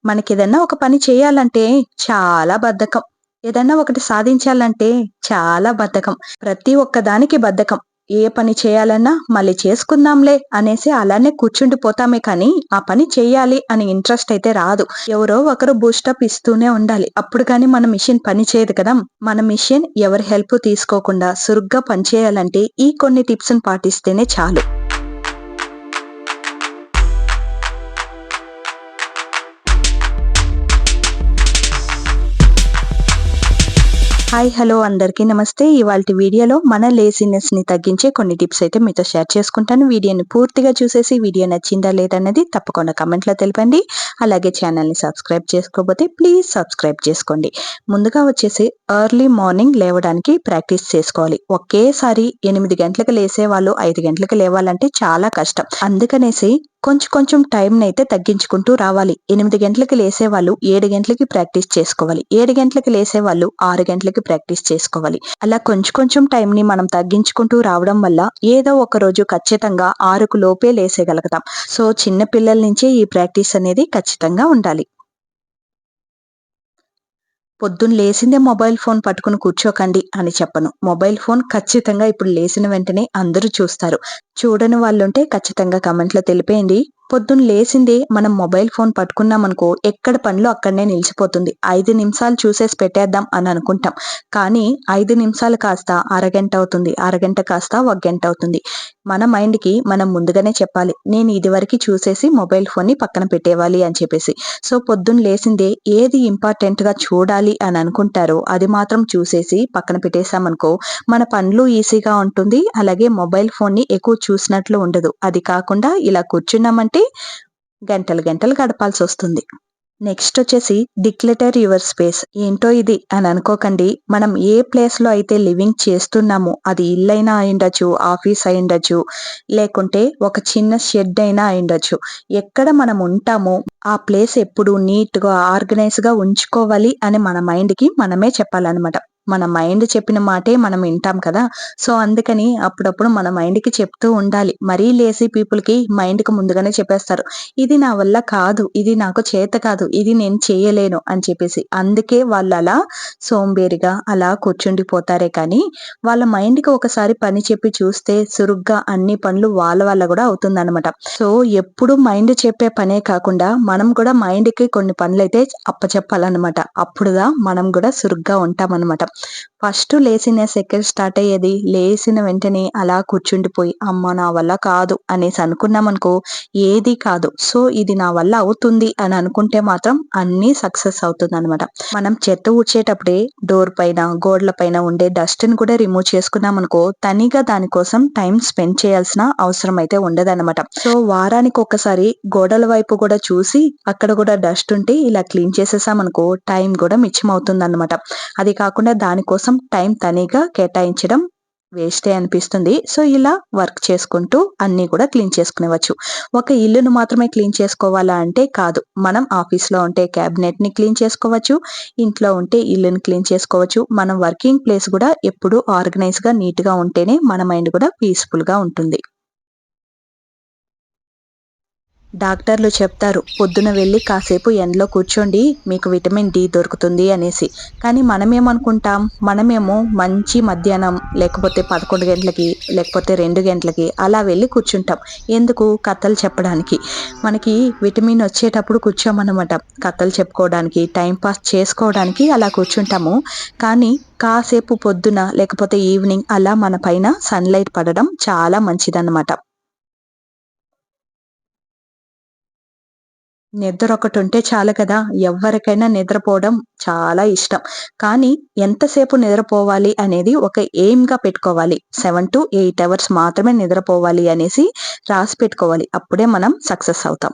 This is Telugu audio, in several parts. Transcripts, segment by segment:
మనకేదన్నా ఒక పని చేయాలంటే చాలా బద్ధకం. ఏదన్నా ఒకటి సాధించాలంటే చాలా బద్ధకం. ప్రతి ఒక్క దానికి బద్ధకం. ఏ పని చేయాలన్నా మళ్ళీ చేసుకుందాంలే అనేసి అలానే కూర్చుండిపోతామే కానీ, ఆ పని చెయ్యాలి అని ఇంట్రెస్ట్ అయితే రాదు. ఎవరో ఒకరు బూస్టప్ ఇస్తూనే ఉండాలి. అప్పుడు గాని మన మిషన్ పని చేయదు కదా! మన మిషన్ ఎవరి హెల్ప్ తీసుకోకుండా సురుగ్గా పనిచేయాలంటే ఈ కొన్ని టిప్స్‌ని పాటిస్తేనే చాలు. హాయ్ హలో అందరికీ నమస్తే. ఇవాల్టి వీడియోలో మన లేజినెస్‌ని తగ్గించే కొన్ని టిప్స్ అయితే మీతో షేర్ చేసుకుంటాను. వీడియోని పూర్తిగా చూసేసి వీడియో నచ్చిందా లేదా అన్నది తప్పకుండా కామెంట్‌లో తెలపండి. అలాగే ఛానల్‌ని సబ్స్క్రైబ్ చేసుకోకపోతే ప్లీజ్ సబ్స్క్రైబ్ చేసుకోండి. ముందుగా వచ్చేసి ఎర్లీ మార్నింగ్ లేవడానికి ప్రాక్టీస్ చేసుకోవాలి. ఒకేసారి 8 గంటలకు లేసేవాళ్ళు 5 గంటలకు లేవాలంటే చాలా కష్టం. అందుకనేసి కొంచెం కొంచెం టైంనైతే తగ్గించుకుంటూ రావాలి. 8 గంటలకి లేసేవాళ్ళు 7 గంటలకి ప్రాక్టీస్ చేసుకోవాలి. 7 గంటలకి లేసేవాళ్ళు 6 గంటలకి ప్రాక్టీస్ చేసుకోవాలి. అలా కొంచెం కొంచెం టైంని మనం తగ్గించుకుంటూ రావడం వల్ల ఏదో ఒక రోజు ఖచ్చితంగా 6కు లోపే లేసేయగలుగుతాం. సో చిన్న పిల్లల నుంచే ఈ ప్రాక్టీస్ అనేది ఖచ్చితంగా ఉండాలి. పొద్దున్న లేసిందే మొబైల్ ఫోన్ పట్టుకుని కూర్చోకండి అని చెప్పను. మొబైల్ ఫోన్ ఖచ్చితంగా ఇప్పుడు లేసిన వెంటనే అందరూ చూస్తారు. చూడని వాళ్ళుంటే ఖచ్చితంగా కామెంట్‌లో తెలిపేయండి. పొద్దున్న లేసిందే మనం మొబైల్ ఫోన్ పట్టుకున్నామనుకో ఎక్కడ పనిలో అక్కడనే నిలిచిపోతుంది. 5 నిమిషాలు చూసేసి పెట్టేద్దాం అని అనుకుంటాం. కానీ 5 నిమిషాలు కాస్త అరగంట అవుతుంది. అరగంట కాస్త ఒక గంట అవుతుంది. మన మైండ్‌కి మనం ముందుగానే చెప్పాలి. నేను ఇదివరకి చూసేసి మొబైల్ ఫోన్‌ని పక్కన పెట్టేవాలి అని చెప్పేసి. సో పొద్దున్న లేసిందే ఏది ఇంపార్టెంట్‌గా చూడాలి అని అనుకుంటారో అది మాత్రం చూసేసి పక్కన పెట్టేసామనుకో మన పనులు ఈజీగా ఉంటుంది. అలాగే మొబైల్ ఫోన్‌ని ఎక్కువ చూసినట్లు ఉండదు. అది కాకుండా ఇలా కూర్చున్నామంటే గంటలు గంటలు గడపాల్సొస్తుంది. నెక్స్ట్ వచ్చేసి డిక్లటర్ యువర్ స్పేస్. ఏంటో ఇది అని అనుకోకండి. మనం ఏ ప్లేస్‌లో అయితే లివింగ్ చేస్తున్నామో అది ఇల్లైనా అయ్యుండొచ్చు, ఆఫీస్ అయ్యుండొచ్చు, లేకుంటే ఒక చిన్న షెడ్ అయినా అయ్యుండొచ్చు. ఎక్కడ మనం ఉంటామో ఆ ప్లేస్ ఎప్పుడు నీట్‌గా, ఆర్గనైజ్‌గా ఉంచుకోవాలి అని మన మైండ్‌కి మనమే చెప్పాలనమాట. మన మైండ్ చెప్పిన మాటే మనం వింటాం కదా! సో అందుకని అప్పుడప్పుడు మన మైండ్‌కి చెప్తూ ఉండాలి. మరీ లేజీ పీపుల్‌కి మైండ్‌కి ముందుగానే చెప్పేస్తారు. ఇది నా వల్ల కాదు. ఇది నాకు చేత కాదు. ఇది నేను చేయలేను అని చెప్పేసి. అందుకే వాళ్ళలా సోంబేరిగా అలా కూర్చుండిపోతారే కానీ, వాళ్ళ మైండ్‌కి ఒకసారి పని చెప్పి చూస్తే సురుగ్గా అన్ని పనులు వాళ్ళ వల్ల గూడా అవుతుందనమాట. సో, ఎప్పుడు మైండ్ చెప్పే పనే కాకుండా, మనం కూడా మైండ్‌కి కొన్ని పనులైతే అప్పచెప్పాలనమాట. అప్పుడుదా మనం గూడా సురుగ్గా ఉంటామనమాట. ఫస్ట్ లేజినెస్ ఎక్కడ స్టార్ట్ అయ్యేది? లేసిన వెంటనే అలా కూర్చుండిపోయి, అమ్మ నా వల్ల కాదు అనేసి అనుకున్నామనుకో ఏది కాదు. సో, ఇది నా వల్ల అవుతుంది అని అనుకుంటే మాత్రం అన్నీ సక్సెస్ అవుతుందనమాట. మనం చెత్త ఊడ్చేటప్పుడే డోర్ పైన, గోడల పైన ఉండే డస్ట్‌ని కూడా రిమూవ్ చేసుకున్నామనుకో తనిగా దానికోసం టైం స్పెండ్ చేయాల్సిన అవసరం అయితే ఉండదనమాట. సో, వారానికి ఒక్కసారి గోడల వైపు కూడా చూసి అక్కడ కూడా డస్ట్ ఉంటే ఇలా క్లీన్ చేసేసామనుకో టైం కూడా మిచ్చమవుతుందనమాట. అది కాకుండా దానికోసం టైం తనీగా కేటాయించడం వేస్టే అనిపిస్తుంది. సో, ఇలా వర్క్ చేసుకుంటూ అన్నీ కూడా క్లీన్ చేసుకునేవచ్చు. ఒక ఇల్లును మాత్రమే క్లీన్ చేసుకోవాలా అంటే కాదు. మనం ఆఫీస్‌లో ఉంటే క్యాబినెట్‌ని క్లీన్ చేసుకోవచ్చు. ఇంట్లో ఉంటే ఇల్లుని క్లీన్ చేసుకోవచ్చు. మనం వర్కింగ్ ప్లేస్ గూడా ఎప్పుడూ ఆర్గనైజ్‌గా, నీట్‌గా ఉంటేనే మన మైండ్ గూడా పీస్‌ఫుల్‌గా ఉంటుంది. డాక్టర్లు చెప్తారు పొద్దున వెళ్లి కాసేపు ఎండలో కూర్చోండి మీకు విటమిన్ డి దొరుకుతుంది అనేసి. కానీ మనమేమనుకుంటాం, మనమేమో మంచి మధ్యాహ్నం లేకపోతే 11 గంటలకి, లేకపోతే 2 గంటలకి అలా వెళ్లి కూర్చుంటాం. ఎందుకు? కథలు చెప్పడానికి. మనకి విటమిన్ వచ్చేటప్పుడు కూర్చోమనమాట. కథలు చెప్పుకోవడానికి, టైం పాస్ చేసుకోవడానికి అలా కూర్చుంటాము. కానీ కాసేపు పొద్దున లేకపోతే ఈవినింగ్ అలా మన పైన సన్‌లైట్ పడడం చాలా మంచిదన్నమాట. నిద్రొకటుంటే చాలు కదా! ఎవ్వరికైనా నిద్రపోవడం చాలా ఇష్టం. కానీ ఎంతసేపు నిద్రపోవాలి అనేది ఒక ఎయిమ్‌గా పెట్టుకోవాలి. 7-8 అవర్స్ మాత్రమే నిద్రపోవాలి అనేసి రాసి పెట్టుకోవాలి. అప్పుడే మనం సక్సెస్ అవుతాం.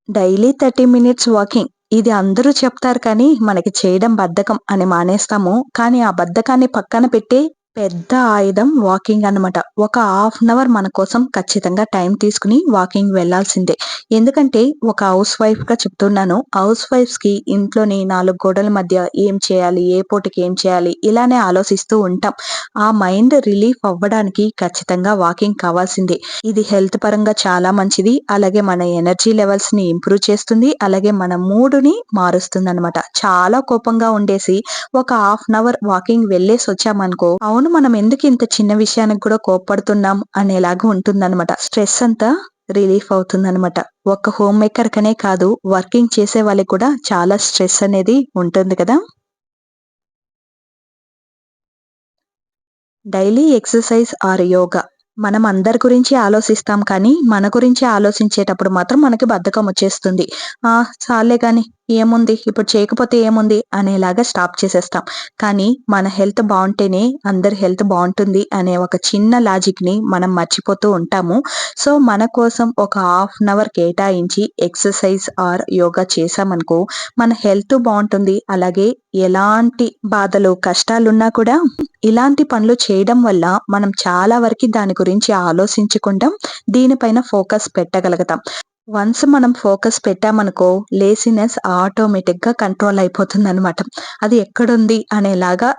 Daily 30 minutes walking. ఇది అందరూ చెప్తారు కానీ, మనకి చేయడం బద్ధకం అని మానేస్తాము. కానీ ఆ బద్ధకాన్ని పక్కన పెట్టి పెద్ద ఆయుధం వాకింగ్ అన్నమాట. ఒక హాఫ్ అన్ అవర్ మన కోసం ఖచ్చితంగా టైం తీసుకొని వాకింగ్ వెళ్ళాల్సిందే. ఎందుకంటే ఒక హౌస్ వైఫ్‌గా చెప్తున్నాను. హౌస్ వైఫ్స్‌కి ఇంట్లోని 4 గోడల మధ్య ఏం చేయాలి? ఏ పూటకి ఏం చేయాలి? ఇలానే ఆలోచిస్తూ ఉంటాం. ఆ మైండ్ రిలీఫ్ అవ్వడానికి ఖచ్చితంగా వాకింగ్ కావాల్సిందే. ఇది హెల్త్ పరంగా చాలా మంచిది. అలాగే మన ఎనర్జీ లెవెల్స్‌ని ఇంప్రూవ్ చేస్తుంది. అలాగే మన మూడ్‌ని మారుస్తుందన్నమాట. చాలా కోపంగా ఉండేసి ఒక హాఫ్ అన్ అవర్ వాకింగ్ వెళ్ళేసొచ్చామనుకో, అవును మనం ఎందుకు ఇంత చిన్న విషయానికి కూడా కోప్పడుతున్నాం అనేలాగా ఉంటుందన్నమాట. స్ట్రెస్ అంతా రిలీఫ్ అవుతుందన్నమాట. ఒక్క హోమ్ మేకర్ కనే కాదు, వర్కింగ్ చేసే వాళ్ళకి కూడా చాలా స్ట్రెస్ అనేది ఉంటుంది కదా! Daily exercise or yoga. మనం అందరి గురించి ఆలోసిస్తాం కానీ, మన గురించి ఆలోచించేటప్పుడు మాత్రం మనకి బద్ధకం వచ్చేస్తుంది. చాల్లే గాని ఏముంది ఇప్పుడు చేయకపోతే ఏముంది అనేలాగా స్టాప్ చేసేస్తాం. కానీ మన హెల్త్ బావుంటేనే అందరి హెల్త్ బావుంటుంది అనే ఒక చిన్న లాజిక్‌ని మనం మర్చిపోతూ ఉంటాము. సో, మన కోసం ఒక హాఫ్ అన్ అవర్ కేటాయించి ఎక్సర్సైజ్ ఆర్ యోగా చేశామనుకో, మన హెల్త్ బావుంటుంది. అలాగే ఎలాంటి బాధలు, కష్టాలున్నా కూడా ఇలాంటి పనులు చేయడం వల్ల మనం చాలా వరకి దాని గురించి ఆలోచించకుండా దీనిపైన ఫోకస్ పెట్టగలుగుతాం. వన్స్ మనం ఫోకస్ పెట్టామనుకో లేజినెస్ ఆటోమేటిక్‌గా కంట్రోల్ అయిపోతుందనమాట. అది ఎక్కడుంది అనేలాగా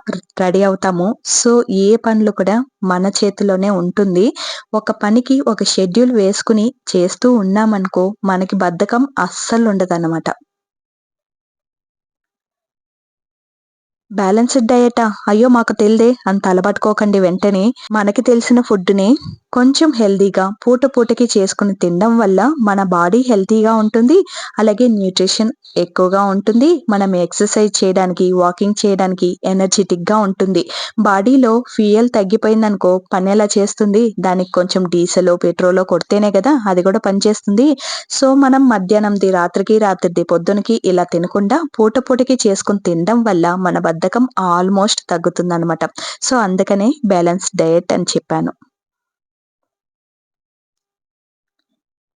రెడీ అవుతాము. సో, ఏ పనులు కూడా మన చేతిలోనే ఉంటుంది. ఒక పనికి ఒక షెడ్యూల్ వేసుకొని చేస్తూ ఉన్నామనుకో మనకి బద్ధకం అస్సలుండదనమాట. బ్యాలెన్స్‌డ్ డయటా? అయ్యో! మాకు తెలీదే అని తలపట్టుకోకండి వెంటనే. మనకి తెలిసిన ఫుడ్‌నే కొంచెం హెల్తీగా పూట పూటకి చేసుకొని తినడం వల్ల మన బాడీ హెల్తీగా ఉంటుంది. అలాగే న్యూట్రిషన్ ఎక్కువగా ఉంటుంది. మనం ఎక్సర్సైజ్ చేయడానికి, వాకింగ్ చేయడానికి ఎనర్జిటిక్‌గా ఉంటుంది. బాడీలో ఫ్యూయల్ తగ్గిపోయిందనుకో పనెలా చేస్తుంది? దానికి కొంచెం డీజిలో, పెట్రోలో కొడితేనే కదా అది కూడా పనిచేస్తుంది. సో, మనం మధ్యాహ్నంది రాత్రికి, రాత్రిది పొద్దునకి ఇలా తినకుండా పూట పూటకి చేసుకొని తినడం వల్ల మన బద్ధకం ఆల్మోస్ట్ తగ్గుతుందనమాట. సో, అందుకనే బ్యాలెన్స్‌డ్ డయట్ అని చెప్పాను.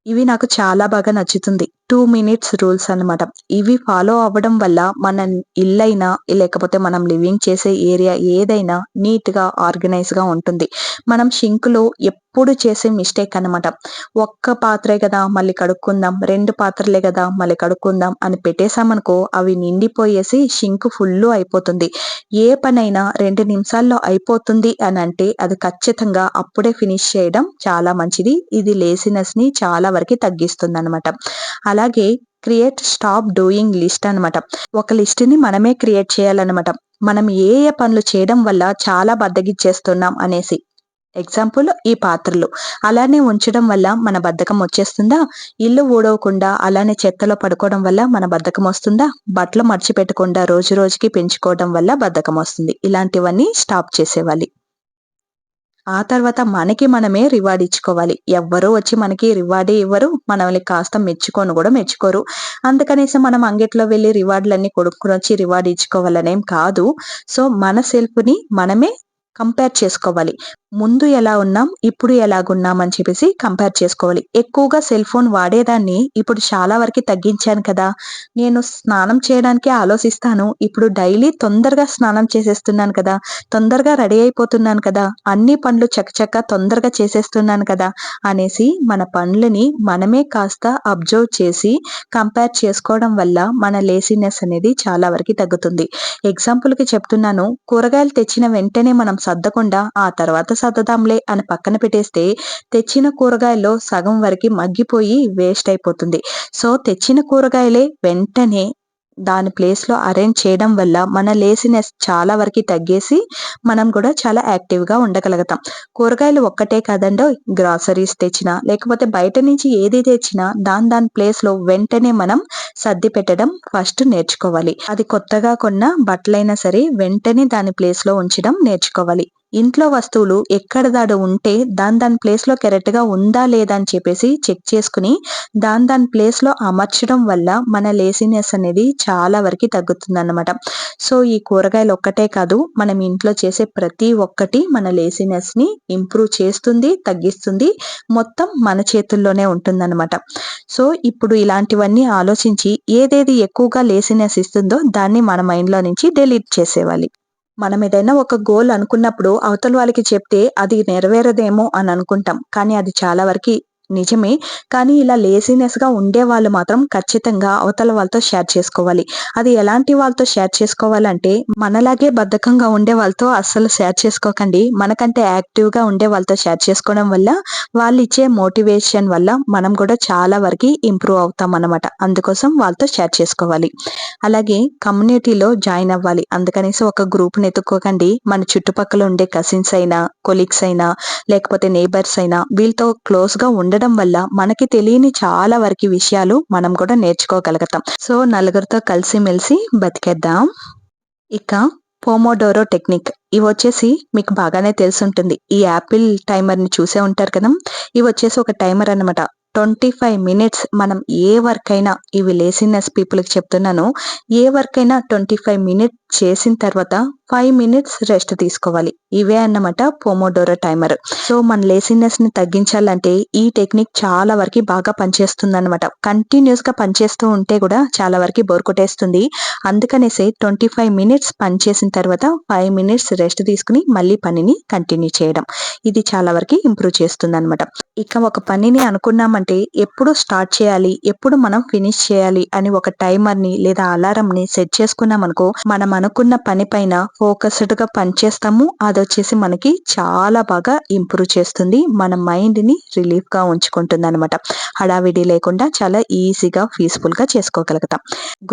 ఇవి నాకు చాలా బాగా నచ్చుతుంది. 2 మినిట్స్ రూల్స్ అన్నమాట. ఇవి ఫాలో అవ్వడం వల్ల మన ఇల్లైనా, లేకపోతే మనం లివింగ్ చేసే ఏరియా ఏదైనా నీట్‌గా, ఆర్గనైజ్‌గా ఉంటుంది. మనం షింక్‌లో ఎప్పుడు చేసే మిస్టేక్ అన్నమాట. ఒక్క పాత్రే గదా! మళ్ళీ కడుక్కుందాం. 2 పాత్రలే గదా! మళ్ళీ కడుక్కుందాం అని పెట్టేసామనుకో అవి నిండిపోయేసి షింక్ ఫుల్లు అయిపోతుంది. ఏ పనైనా 2 నిమిషాల్లో అయిపోతుంది అనంటే అది ఖచ్చితంగా అప్పుడే ఫినిష్ చేయడం చాలా మంచిది. ఇది లేజినెస్‌ని చాలా వరకి తగ్గిస్తుందనమాట. అలాగే స్టాప్ డూయింగ్ లిస్ట్ అనమాట. ఒక లిస్ట్‌ని మనమే క్రియేట్ చేయాలనమాట. మనం ఏ ఏ పనులు చేయడం వల్ల చాలా బద్ధగిచ్చేస్తున్నాం అనేసి. ఎగ్జాంపుల్ ఈ పాత్రలు. అలానే ఉంచడం వల్ల మన బద్ధకం వచ్చేస్తుందా? ఇల్లు ఊడవకుండా అలానే చెత్తలో పడుకోవడం వల్ల మన బద్ధకం వస్తుందా? బట్టలు మడిచిపెట్టకుండా రోజు రోజుకి పెంచుకోవడం వల్ల బద్ధకం వస్తుంది. ఇలాంటివన్నీ స్టాప్ చేసేయాలి. ఆ తర్వాత మనకి మనమే రివార్డ్ ఇచ్చుకోవాలి. ఎవ్వరూ వచ్చి మనకి రివార్డే ఇవ్వరు. మనల్ని కాస్త మెచ్చుకోను గూడా మెచ్చుకోరు. అందుకనేసి మనం అంగిట్లో వెళ్లి రివార్డ్‌లన్నీ కొనుక్కొనొచ్చి రివార్డ్ ఇచ్చుకోవాలనేం కాదు. సో, మన సెల్ఫ్‌ని మనమే కంపేర్ చేసుకోవాలి. ముందు ఎలా ఉన్నాం, ఇప్పుడు ఎలాగున్నాం అని చెప్పేసి కంపేర్ చేసుకోవాలి. ఎక్కువగా సెల్ ఫోన్ వాడేదాన్ని ఇప్పుడు చాలా వరకి తగ్గించాను కదా! నేను స్నానం చేయడానికే ఆలోచిస్తాను. ఇప్పుడు డైలీ తొందరగా స్నానం చేసేస్తున్నాను కదా! తొందరగా రెడీ అయిపోతున్నాను కదా! అన్ని పనులు చకచకా తొందరగా చేసేస్తున్నాను కదా! అనేసి మన పనులని మనమే కాస్త అబ్జర్వ్ చేసి కంపేర్ చేసుకోవడం వల్ల మన లేజినెస్ అనేది చాలా వరకి తగ్గుతుంది. ఎగ్జాంపుల్‌కి చెప్తున్నాను. కూరగాయలు తెచ్చిన వెంటనే మనం సద్దకుండా ఆ తర్వాత సర్దుదాంలే అని పక్కన పెట్టేస్తే తెచ్చిన కూరగాయల్లో సగం వరకి మగ్గిపోయి వేస్ట్ అయిపోతుంది. సో, తెచ్చిన కూరగాయలే వెంటనే దాని ప్లేస్‌లో అరేంజ్ చేయడం వల్ల మన లేజినెస్ చాలా వరకి తగ్గేసి మనం కూడా చాలా యాక్టివ్‌గా ఉండగలుగుతాం. కూరగాయలు ఒక్కటే కాదండోయ్! గ్రాసరీస్ తెచ్చినా, లేకపోతే బయట నుంచి ఏది తెచ్చినా దాని ప్లేస్‌లో వెంటనే మనం సర్ది పెట్టడం ఫస్ట్ నేర్చుకోవాలి. అది కొత్తగా కొన్న బట్టలైనా సరే వెంటనే దాని ప్లేస్‌లో ఉంచడం నేర్చుకోవాలి. ఇంట్లో వస్తువులు ఎక్కడిదాడ ఉంటే దాని ప్లేస్‌లో కరెక్ట్‌గా ఉందా లేదా అని చెప్పేసి చెక్ చేసుకొని దాని ప్లేస్‌లో అమర్చడం వల్ల మన లేజినెస్ అనేది చాలా వరకి తగ్గుతుందన్నమాట. సో, ఈ కూరగాయలు ఒక్కటే కాదు మనం ఇంట్లో చేసే ప్రతి ఒక్కటి మన లేజినెస్‌ని ఇంప్రూవ్ చేస్తుంది, తగ్గిస్తుంది. మొత్తం మన చేతుల్లోనే ఉంటుందన్నమాట. సో, ఇప్పుడు ఇలాంటివన్నీ ఆలోచించి ఏదేది ఎక్కువగా లేజినెస్ ఇస్తుందో దాన్ని మన మైండ్‌లో నుంచి డిలీట్ చేసేయాలి. మనం ఏదైనా ఒక గోల్ అనుకున్నప్పుడు అవతల వాళ్ళకి చెప్తే అది నెరవేరదేమో అని అనుకుంటాం. కానీ అది చాలా వరకి నిజమే. కానీ ఇలా లేజీనెస్‌గా ఉండేవాళ్ళు మాత్రం ఖచ్చితంగా అవతల వాళ్ళతో షేర్ చేసుకోవాలి. అది ఎలాంటి వాళ్ళతో షేర్ చేసుకోవాలంటే, మనలాగే బద్ధకంగా ఉండే వాళ్ళతో అస్సలు షేర్ చేసుకోకండి. మనకంటే యాక్టివ్‌గా ఉండే వాళ్ళతో షేర్ చేసుకోవడం వల్ల, వాళ్ళిచ్చే మోటివేషన్ వల్ల మనం కూడా చాలా వరకి ఇంప్రూవ్ అవుతామనమాట. అందుకోసం వాళ్ళతో షేర్ చేసుకోవాలి. అలాగే కమ్యూనిటీలో జాయిన్ అవ్వాలి. అందుకనేసి ఒక గ్రూప్‌ని ఎతుక్కోకండి. మన చుట్టుపక్కల ఉండే కజిన్స్ అయినా, కొలీగ్స్ అయినా, లేకపోతే నేబర్స్ అయినా వీళ్ళతో క్లోజ్‌గా ఉండడం వల్ల మనకి తెలియని చాలా వరకి విషయాలు మనం కూడా నేర్చుకోగలుగుతాం. సో, నలుగురితో కలిసిమెలిసి బతికేద్దాం. ఇక పోమోడోరో టెక్నిక్. ఇవొచ్చేసి మీకు బాగానే తెలిసుంటుంది. ఈ యాపిల్ టైమర్‌ని చూసే ఉంటారు కదా! ఇవొచ్చేసి ఒక టైమర్ అన్నమాట. 25 మినిట్స్ మనం ఏ వర్క్ అయినా ఇవి లేజినెస్ పీపుల్‌కి చెప్తున్నాను. ఏ వర్క్ అయినా 25 మినిట్స్ చేసిన తర్వాత 5 మినిట్స్ రెస్ట్ తీసుకోవాలి. ఇవే అన్నమాట పోమోడోరో టైమర్. సో, మన లేజినెస్‌ని తగ్గించాలంటే ఈ టెక్నిక్ చాలా వరకి బాగా పనిచేస్తుందన్నమాట. కంటిన్యూయస్‌గా పనిచేస్తూ ఉంటే కూడా చాలా వరకి బోర్ కొట్టేస్తుంది. అందుకనేసే 25 మినిట్స్ పని చేసిన తర్వాత 5 మినిట్స్ రెస్ట్ తీసుకొని మళ్ళీ పనిని కంటిన్యూ చేయడం. ఇది చాలా వరకి ఇంప్రూవ్ చేస్తుందన్నమాట. ఇక ఒక పనిని అనుకున్నామంటే ఎప్పుడు స్టార్ట్ చేయాలి, ఎప్పుడు మనం ఫినిష్ చేయాలి అని ఒక టైమర్‌ని లేదా అలారంని సెట్ చేసుకున్నామనుకో, మనం అనుకున్న పని పైన ఫోకస్డ్‌గా పనిచేస్తాము. అదొచ్చేసి మనకి చాలా బాగా ఇంప్రూవ్ చేస్తుంది. మన మైండ్‌ని రిలీఫ్‌గా ఉంచుకుంటుందన్నమాట. హడావిడి లేకుండా చాలా ఈజీగా, పీస్‌ఫుల్‌గా చేసుకోగలుగుతాం.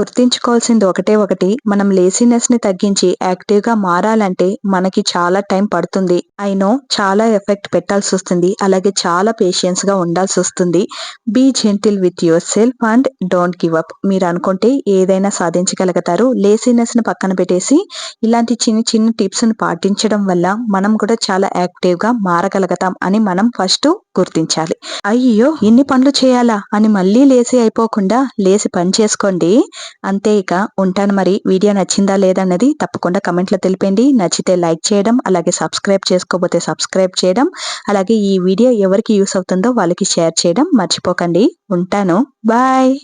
గుర్తుంచుకోవాల్సింది ఒకటే ఒకటి, మనం లేజినెస్‌ని తగ్గించి యాక్టివ్‌గా మారాలంటే మనకి చాలా టైం పడుతుంది. ఐ నో చాలా ఎఫెక్ట్ పెట్టాల్సొస్తుంది. అలాగే చాలా పేషెన్స్‌గా ఉండాల్సొస్తుంది. Be gentle with yourself and don't give up. మీరనుకుంటే ఏదైనా సాధించగలుగుతారు. లేజినెస్‌ని పక్కన పెట్టేసి ఇలాంటి చిన్న చిన్న టిప్స్‌ని పాటించడం వల్ల మనం కూడా చాలా యాక్టివ్‌గా మారగలుగుతాం అని మనం ఫస్టు గుర్తించాలి. అయ్యో! ఇన్ని పనులు చేయాలా అని మళ్ళీ లేజీ అయిపోకుండా లేసి పని చేసుకోండి. అంతే ఇక ఉంటాను మరి. వీడియో నచ్చిందా లేదా అన్నది తప్పకుండా కామెంట్‌లో తెలిపేయండి. నచ్చితే లైక్ చేయడం, అలాగే సబ్స్క్రైబ్ చేసుకోకపోతే సబ్స్క్రైబ్ చేయడం, అలాగే ఈ వీడియో ఎవరికి యూజ్ అవుతుందో వాళ్ళకి షేర్ చేయడం మర్చిపోకండి. ఉంటాను. బాయ్.